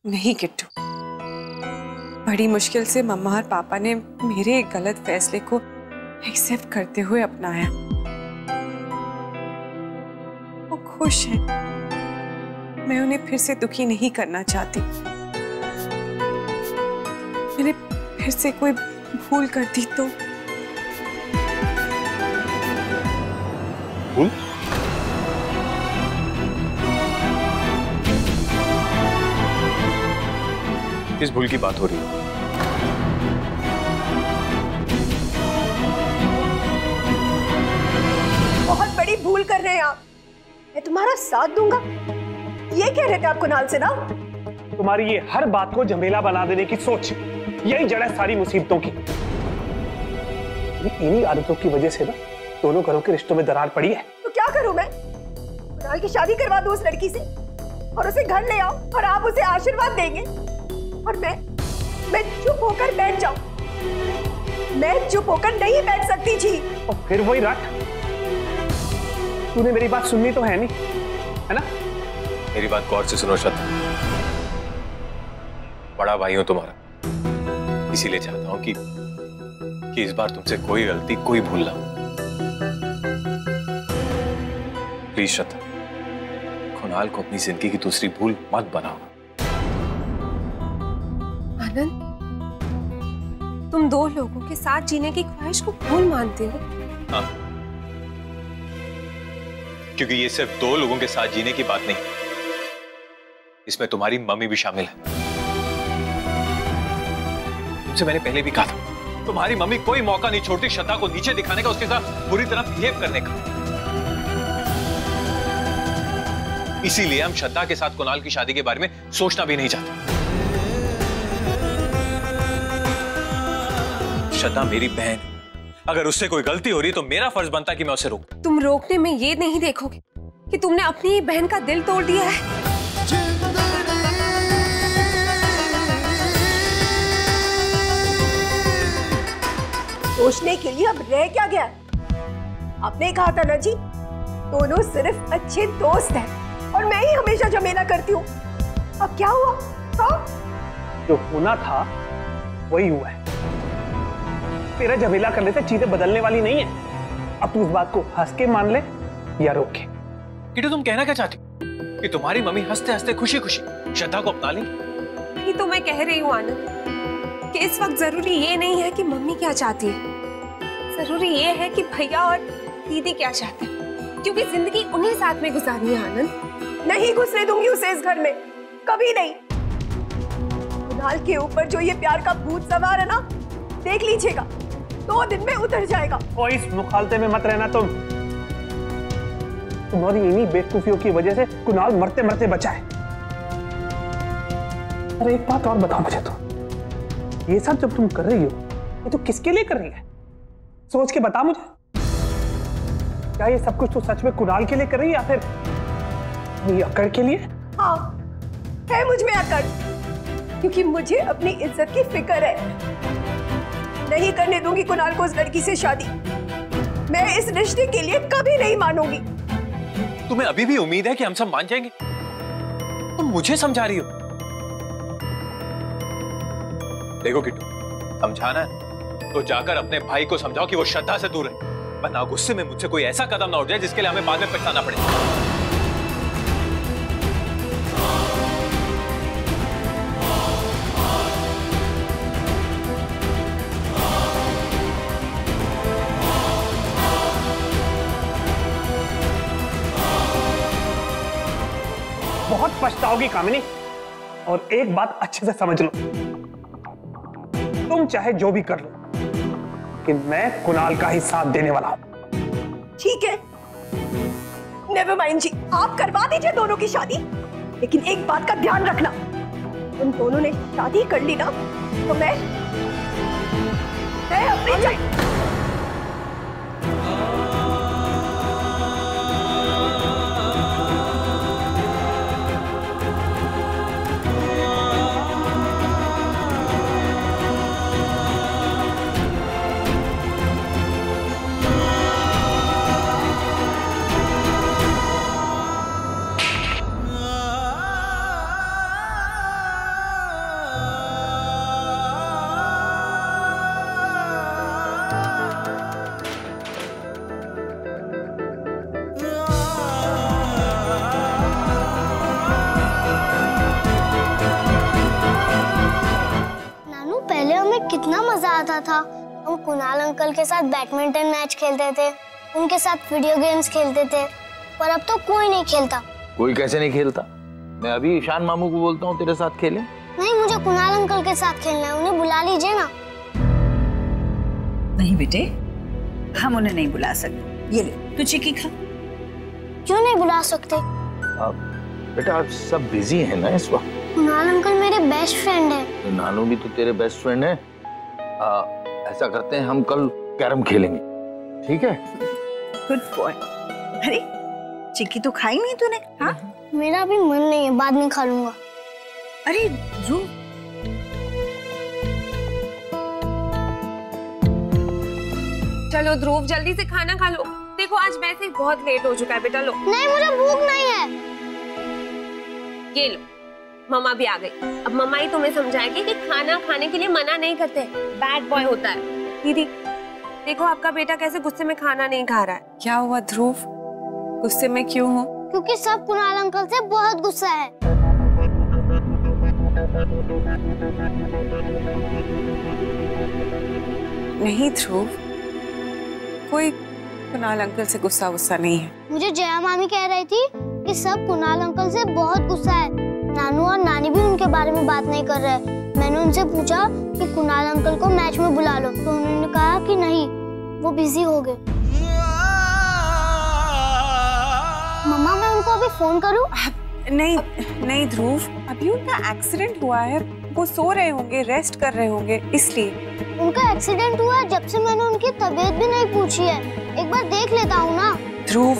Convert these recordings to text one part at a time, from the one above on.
नहीं किट्टू, बड़ी मुश्किल से मम्मा और पापा ने मेरे एक गलत फैसले को एक्सेप्ट करते हुए अपनाया। वो खुश हैं। मैं उन्हें फिर से दुखी नहीं करना चाहती। मैंने फिर से कोई भूल कर दी तो? भूल? किस भूल की बात हो रही है? बहुत बड़ी भूल कर रहे हैं आप। मैं तुम्हारा साथ दूंगा, ये कह रहे थे आप कुणाल से ना? तुम्हारी ये हर बात को झमेला बना देने की सोच, यही जड़ है सारी मुसीबतों की। इन्हीं आदतों की वजह से ना दोनों घरों के रिश्तों में दरार पड़ी है। तो क्या करूं मैं? कुणाल की शादी करवा दूं उस लड़की से और उसे घर ले आओ और आप उसे आशीर्वाद देंगे और मैं चुप होकर बैठ जाऊं? मैं चुप होकर नहीं बैठ सकती जी। और फिर वही रट। तूने मेरी बात सुननी तो है नहीं, है ना? मेरी बात गौर से सुनो श्रद्धा। बड़ा भाई हूं तुम्हारा, इसीलिए चाहता हूं कि इस बार तुमसे कोई गलती, कोई भूल ना हो। प्लीज श्रद्धा, कुणाल को अपनी जिंदगी की दूसरी भूल मत बनाओ। आनंद, तुम दो लोगों के साथ जीने की ख्वाहिश को भूल मानते हो? हाँ, क्योंकि ये सिर्फ दो लोगों के साथ जीने की बात नहीं, इसमें तुम्हारी मम्मी भी शामिल है। तुमसे मैंने पहले भी कहा था, तुम्हारी मम्मी कोई मौका नहीं छोड़ती श्रद्धा को नीचे दिखाने का, उसके साथ बुरी तरह बिहेव करने का। इसीलिए हम श्रद्धा के साथ कुणाल की शादी के बारे में सोचना भी नहीं चाहते। श्रद्धा मेरी बहन, अगर उससे कोई गलती हो रही है तो मेरा फर्ज बनता है कि मैं उसे रोकूं। तुम रोकने में ये नहीं देखोगे कि तुमने अपनी ही बहन का दिल तोड़ दिया है। सोचने के लिए अब रह क्या गया? आपने कहा था ना जी, दोनों सिर्फ अच्छे दोस्त हैं और मैं ही हमेशा झमेला करती हूँ। अब क्या हुआ? हाँ? जो होना था वही हुआ है। तेरा झमेला करने से चीजें बदलने वाली नहीं है। अब तू इस बात को हंस के मान ले या रोक के। किट्टू, तुम कहना क्या चाहती हो कि तुम्हारी मम्मी हंसते हंसते खुशी खुशी श्रद्धा को अपना लेंगी? यही तो मैं कह रही हूँ आनंद, कि इस वक्त जरूरी ये नहीं है कि मम्मी क्या चाहती है, जरूरी ये है कि भैया और दीदी क्या चाहते हैं, क्योंकि जिंदगी उन्हीं साथ में गुजारनी है। आनंद, नहीं घुसने दूंगी उसे इस घर में, कभी नहीं। कुणाल के ऊपर जो ये प्यार का भूत सवार है ना, देख लीजिएगा 2 दिन में उतर जाएगा। और इस मुखालते में मत रहना तुम। तुम्हारी इन्हीं बेवकूफियों की वजह से कुणाल मरते मरते बचा है। अरे एक बात और बताओ मुझे, तो ये सब जब तुम कर रही हो, ये तो किसके लिए कर रही है? सोच के बता मुझे। क्या ये सब कुछ तो सच में कुणाल के लिए कर रही है या फिर ये अकड़ के लिए? हाँ, है मुझ में अकड़, क्योंकि मुझे अपनी इज्जत की फिक्र है। नहीं करने दूंगी कुणाल को उस लड़की से शादी। मैं इस रिश्ते के लिए कभी नहीं मानूंगी। तुम्हें अभी भी उम्मीद है कि हम सब मान जाएंगे? तुम मुझे समझा रही हो? देखो किट्टू, समझाना है तो जाकर अपने भाई को समझाओ कि वो श्रद्धा से दूर है, वरना गुस्से में मुझसे कोई ऐसा कदम ना उठ जाए जिसके लिए हमें बाद में पछताना पड़े। बहुत पछताओगी कामिनी। और एक बात अच्छे से समझ लो, तुम चाहे जो भी कर लो, कि मैं कुणाल का ही साथ देने वाला हूं। ठीक है, नेवर माइंड जी, आप करवा दीजिए दोनों की शादी, लेकिन एक बात का ध्यान रखना, तुम दोनों ने शादी कर ली ना, तो मैं अपनी कितना मजा आता था। हम कुणाल अंकल के साथ बैडमिंटन मैच खेलते थे, उनके साथ वीडियो गेम्स खेलते थे, पर अब तो कोई नहीं खेलता। कोई कैसे नहीं खेलता? मैं अभी ईशान मामू को बोलता हूँ तेरे साथ खेले। नहीं, मुझे कुणाल अंकल के साथ खेलना है, उन्हें बुला लीजिए ना। नहीं बेटे, हम उन्हें नहीं बुला सकते। ये ले, तू चिक्की खा। क्यों नहीं बुला सकते? बेटा सब बिजी है ना इस वक्त। कुणाल अंकल मेरे बेस्ट फ्रेंड है। तो नानू भी तो तेरे बेस्ट फ्रेंड है। ऐसा करते हैं, हम कल कैरम खेलेंगे, ठीक है? Good boy. अरे चिक्की तो खाई नहीं तूने? हाँ, मेरा अभी मन नहीं है, बाद में खा लूंगा। अरे ध्रुव, चलो ध्रुव जल्दी से खाना खा लो। देखो आज वैसे ही बहुत लेट हो चुका है बेटा। लो। नहीं, मुझे भूख नहीं है। ये लो, मम्मा भी आ गई। अब मम्मा ही तुम्हें समझाएगी कि खाना खाने के लिए मना नहीं करते, बैड बॉय होता है। दीदी देखो आपका बेटा कैसे गुस्से में खाना नहीं खा रहा है। क्या हुआ ध्रुव, गुस्से में क्यों हो? क्योंकि सब कुणाल अंकल से बहुत गुस्सा है। नहीं ध्रुव, कोई कुणाल अंकल से गुस्सा नहीं है। मुझे जया मामी कह रही थी कि सब कुणाल अंकल से बहुत गुस्सा है। नानू और नानी भी उनके बारे में बात नहीं कर रहे। मैंने उनसे पूछा कि कुणाल अंकल को मैच में बुला लो, तो उन्होंने कहा कि नहीं, वो बिजी हो गए। मम्मा मैं उनको अभी फोन करूं? नहीं नहीं ध्रुव, अभी उनका एक्सीडेंट हुआ है, वो सो रहे होंगे, रेस्ट कर रहे होंगे, इसलिए। उनका एक्सीडेंट हुआ जब से मैंने उनकी तबीयत भी नहीं पूछी है। एक बार देख लेता हूँ ना। ध्रुव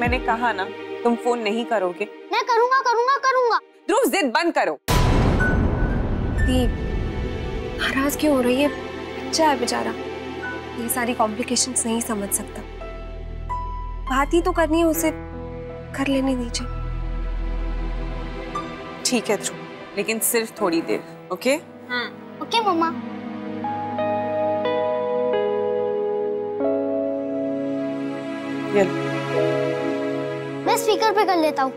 मैंने कहा ना, तुम फोन नहीं करोगे। मैं करूँगा करूँगा करूँगा। ध्रुव जिद बंद करो। नाराज क्यों हो रही है? बच्चा है बेचारा, ये सारी कॉम्प्लिकेशंस नहीं समझ सकता। बात ही तो करनी है उसे, कर लेने दीजिए। ठीक है ध्रुव, लेकिन सिर्फ थोड़ी देर, ओके? ओके मम्मा। मैं स्पीकर पे कर लेता हूँ।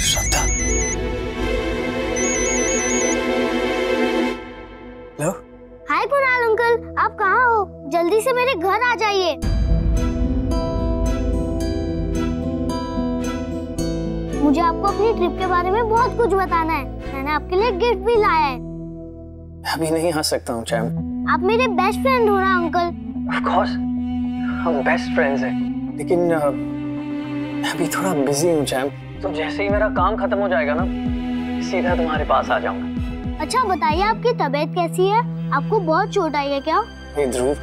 श्रद्धा, हेलो। हाय कुणाल अंकल, आप कहाँ हो? जल्दी से मेरे घर आ जाइए। मुझे आपको अपनी ट्रिप के बारे में बहुत कुछ बताना है। मैंने आपके लिए गिफ्ट भी लाया है। अभी नहीं आ सकता हूँ चैम। आप मेरे बेस्ट फ्रेंड हो ना अंकल? ऑफ कोर्स, हम बेस्ट फ्रेंड्स हैं। लेकिन मैं अभी थोड़ा बिजी हूँ चैम। तो जैसे ही मेरा काम खत्म हो जाएगा ना, सीधा तुम्हारे पास आ जाऊंगा। अच्छा बताइए, आपकी तबीयत कैसी है? आपको बहुत चोट आई है क्या? ध्रुव,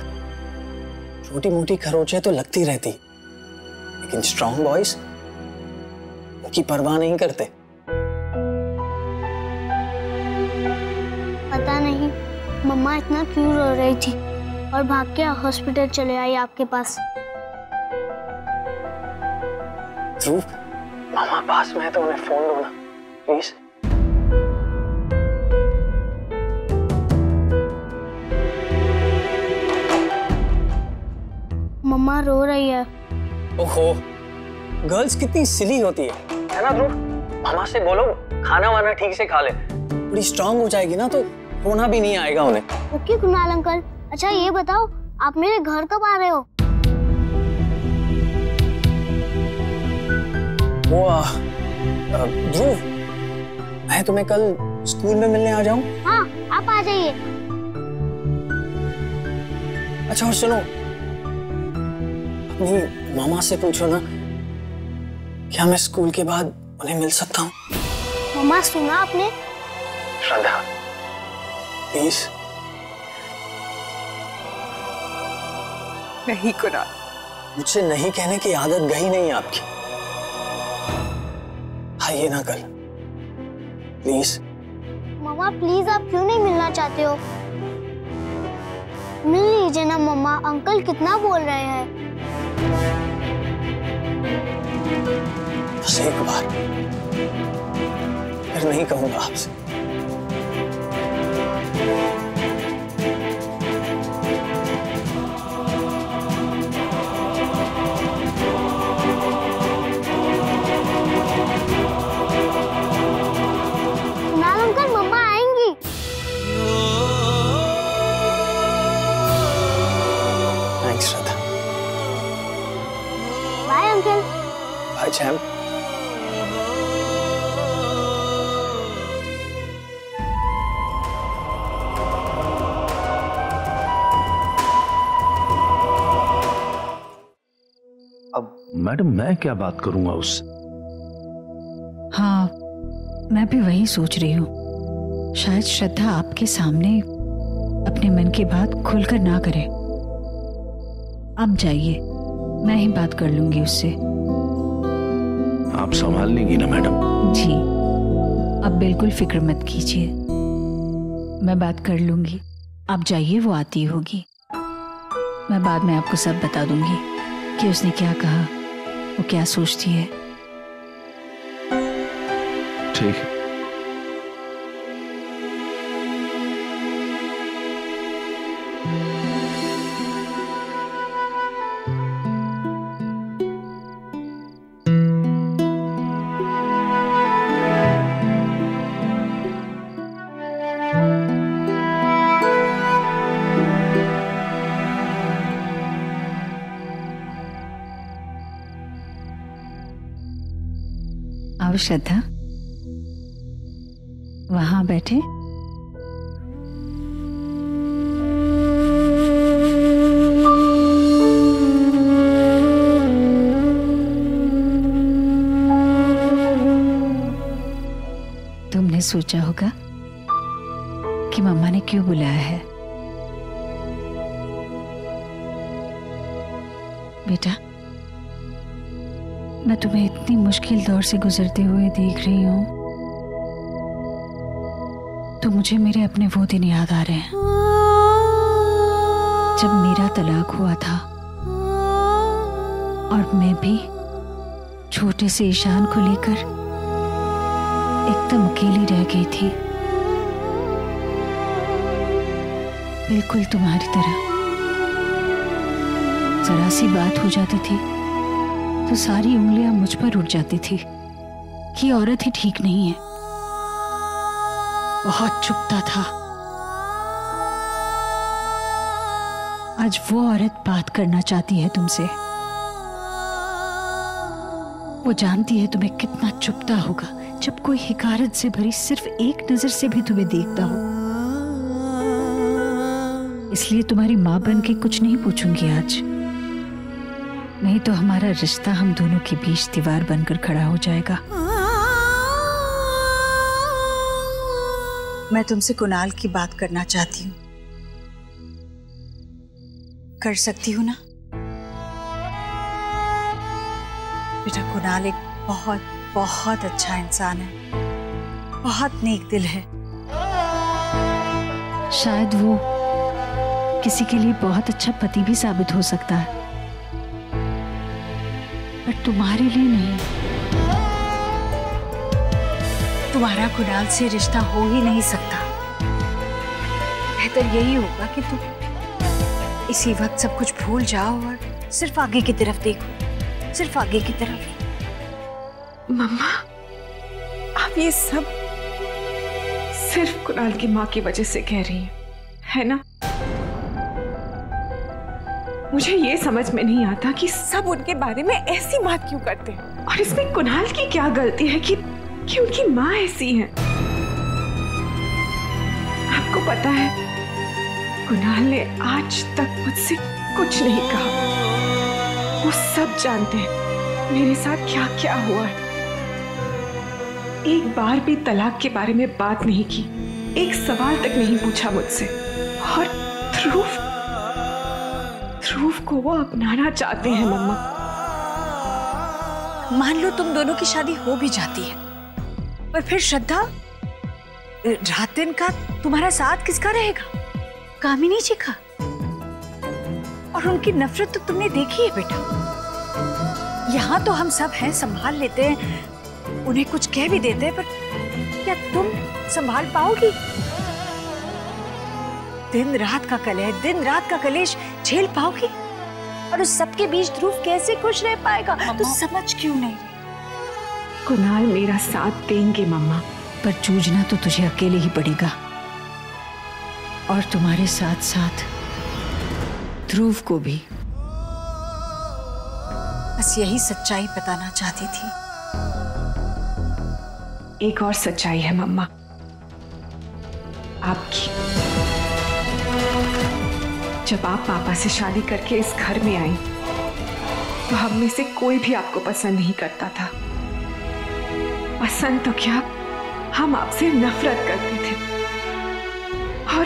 छोटी मोटी खरोंचें तो लगती रहती, लेकिन स्ट्रॉन्ग बॉयज उनकी परवाह नहीं करते। पता नहीं मम्मा इतना क्यों रो रही थी और भाग के हॉस्पिटल चले आई आपके पास। ध्रुव, मामा पास में है तो उन्हें फोन दो ना प्लीज। मम्मा रो रही है। ओहो, गर्ल्स कितनी सिली होती है ना ध्रुव? मामा से बोलो खाना वाना ठीक से खा ले, थोड़ी स्ट्रांग हो जाएगी ना तो रोना भी नहीं आएगा उन्हें। Okay Kunal uncle. अच्छा ये बताओ, आप मेरे घर कब आ रहे हो? वो ध्रुव, मैं तुम्हें कल स्कूल में मिलने आ जाऊं? हाँ, आप आ जाइए। अच्छा और सुनो, अपनी मामा से पूछो ना, क्या मैं स्कूल के बाद उन्हें मिल सकता हूँ? मम्मा सुना आपने? श्रद्धा प्लीज। नहीं कुणाल, मुझसे नहीं कहने की आदत गई नहीं आपकी। आइए ना कल प्लीज। मम्मा प्लीज, आप क्यों नहीं मिलना चाहते हो? मिल लीजिए ना मम्मा, अंकल कितना बोल रहे हैं। बस एक बार, फिर नहीं कहूंगा आपसे। Bye champ. अब मैडम मैं क्या बात करूंगा उससे? हाँ, मैं भी वही सोच रही हूँ। शायद श्रद्धा आपके सामने अपने मन की बात खुलकर ना करे। अब जाइए, मैं ही बात कर लूंगी उससे। आप संभाल लेंगी ना मैडम? जी, अब बिल्कुल फिक्र मत कीजिए, मैं बात कर लूंगी। आप जाइए, वो आती होगी। मैं बाद में आपको सब बता दूंगी कि उसने क्या कहा, वो क्या सोचती है। ठीक है। आओ श्रद्धा, वहां बैठे। तुमने सोचा होगा कि मम्मा ने क्यों बुलाया है। बेटा, मैं तुम्हें इतनी मुश्किल दौर से गुजरते हुए देख रही हूं, तो मुझे मेरे अपने वो दिन याद आ रहे हैं जब मेरा तलाक हुआ था और मैं भी छोटे से ईशान को लेकर एकदम अकेली रह गई थी, बिल्कुल तुम्हारी तरह। जरा सी बात हो जाती थी तो सारी उंगलियां मुझ पर उठ जाती थी कि औरत ही ठीक नहीं है। बहुत चुभता था। आज वो औरत बात करना चाहती है तुमसे। वो जानती है तुम्हें कितना चुभता होगा जब कोई हिकारत से भरी सिर्फ एक नजर से भी तुम्हें देखता हो। इसलिए तुम्हारी मां बन के कुछ नहीं पूछूंगी आज, नहीं तो हमारा रिश्ता हम दोनों के बीच दीवार बनकर खड़ा हो जाएगा। मैं तुमसे कुणाल की बात करना चाहती हूँ, कर सकती हूँ ना? बेटा, कुणाल एक बहुत बहुत अच्छा इंसान है, बहुत नेक दिल है। शायद वो किसी के लिए बहुत अच्छा पति भी साबित हो सकता है, पर तुम्हारे लिए नहीं। तुम्हारा कुणाल से रिश्ता हो ही नहीं सकता। बेहतर यही होगा कि तुम इसी वक्त सब कुछ भूल जाओ और सिर्फ आगे की तरफ देखो, सिर्फ आगे की तरफ। मम्मा, आप ये सब सिर्फ कुणाल की माँ की वजह से कह रही हैं, है ना? मुझे ये समझ में नहीं आता कि सब उनके बारे में ऐसी बात क्यों करते हैं, और इसमें कुणाल की क्या गलती है कि उनकी माँ ऐसी है। आपको पता है, कुणाल ने आज तक मुझसे कुछ नहीं कहा। वो सब जानते हैं मेरे साथ क्या क्या हुआ है। एक बार भी तलाक के बारे में बात नहीं की, एक सवाल तक नहीं पूछा मुझसे। और ध्रुव को वो अपनाना चाहते हैं मम्मा। मान लो तुम दोनों की शादी हो भी जाती है, पर फिर श्रद्धा, रात दिन का तुम्हारा साथ किसका रहेगा? कामिनी जी का। और उनकी नफरत तो तुमने देखी है बेटा। यहाँ तो हम सब हैं, संभाल लेते हैं, उन्हें कुछ कह भी देते हैं, पर क्या तुम संभाल पाओगी? दिन रात का कलह, दिन रात का कलेश झेल पाओगी? और उस सबके बीच ध्रुव कैसे खुश रह पाएगा? तो समझ क्यों नहीं? कुणाल मेरा साथ देंगे मम्मा, पर जूझना तो तुझे अकेले ही पड़ेगा, और तुम्हारे साथ साथ ध्रुव को भी। बस यही सच्चाई बताना चाहती थी। एक और सच्चाई है मम्मा, आपकी। जब आप पापा से शादी करके इस घर में आई तो हम में से कोई भी आपको पसंद नहीं करता था। पसंद तो क्या, हम आपसे नफरत करते थे। और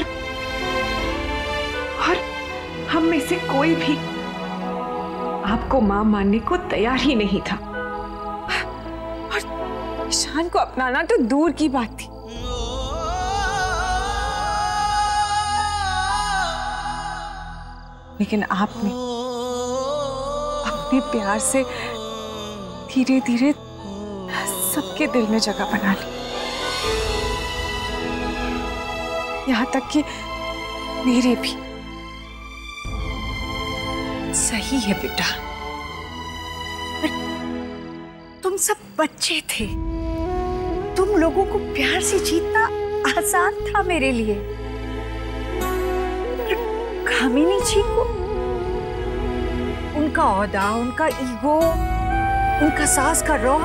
हम में से कोई भी आपको मां मानने को तैयार ही नहीं था। और ईशान को अपनाना तो दूर की बात थी। लेकिन आपने अपने प्यार से धीरे धीरे सबके दिल में जगह बना ली, यहां तक कि मेरे भी। सही है बेटा, पर तुम सब बच्चे थे, तुम लोगों को प्यार से जीतना आसान था मेरे लिए। कामिनी जी को उनका औहदा, उनका ईगो, उनका सास का रौब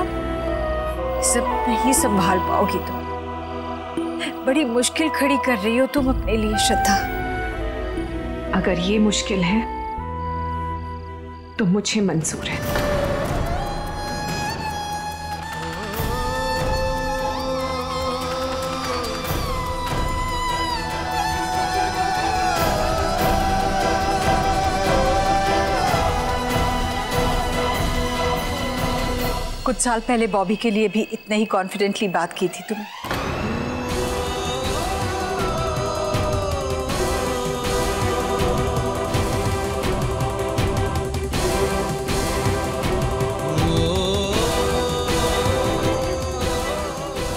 सब नहीं संभाल पाओगी तुम। बड़ी मुश्किल खड़ी कर रही हो तुम अपने लिए श्रद्धा। अगर ये मुश्किल है तो मुझे मंजूर है। कुछ साल पहले बॉबी के लिए भी इतने ही कॉन्फिडेंटली बात की थी तुमने।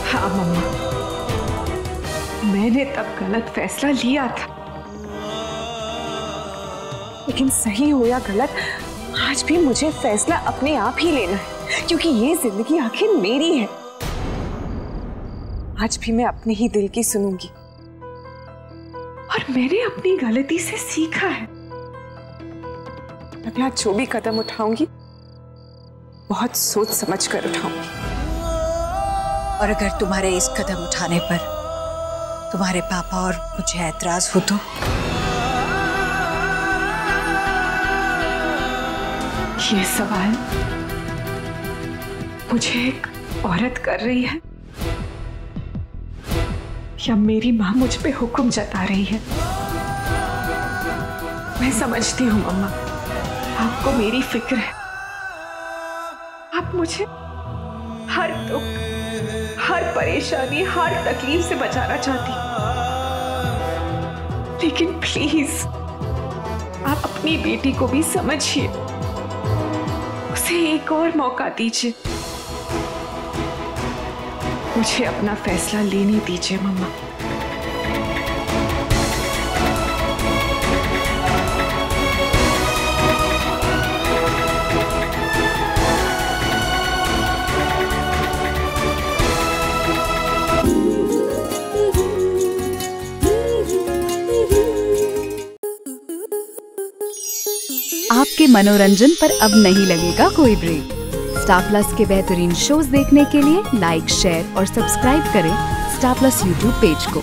हाँ मम्मा, मैंने तब गलत फैसला लिया था, लेकिन सही हो या गलत, आज भी मुझे फैसला अपने आप ही लेना है, क्योंकि ये जिंदगी आखिर मेरी है। आज भी मैं अपने ही दिल की सुनूंगी, और मैंने अपनी गलती से सीखा है। अब आज जो भी कदम उठाऊंगी बहुत सोच समझ कर उठाऊंगी। और अगर तुम्हारे इस कदम उठाने पर तुम्हारे पापा और मुझे ऐतराज हो तो? ये सवाल मुझे एक औरत कर रही है या मेरी मां मुझ पे हुक्म जता रही है? मैं समझती हूँ मम्मा, आपको मेरी फिक्र है। आप मुझे हर दुख, हर परेशानी, हर तकलीफ से बचाना चाहती, लेकिन प्लीज आप अपनी बेटी को भी समझिए, उसे एक और मौका दीजिए। मुझे अपना फैसला लेने दीजिए मम्मा। आपके मनोरंजन पर अब नहीं लगेगा कोई ब्रेक। स्टार प्लस के बेहतरीन शोज देखने के लिए लाइक, शेयर और सब्सक्राइब करें स्टार प्लस यूट्यूब पेज को।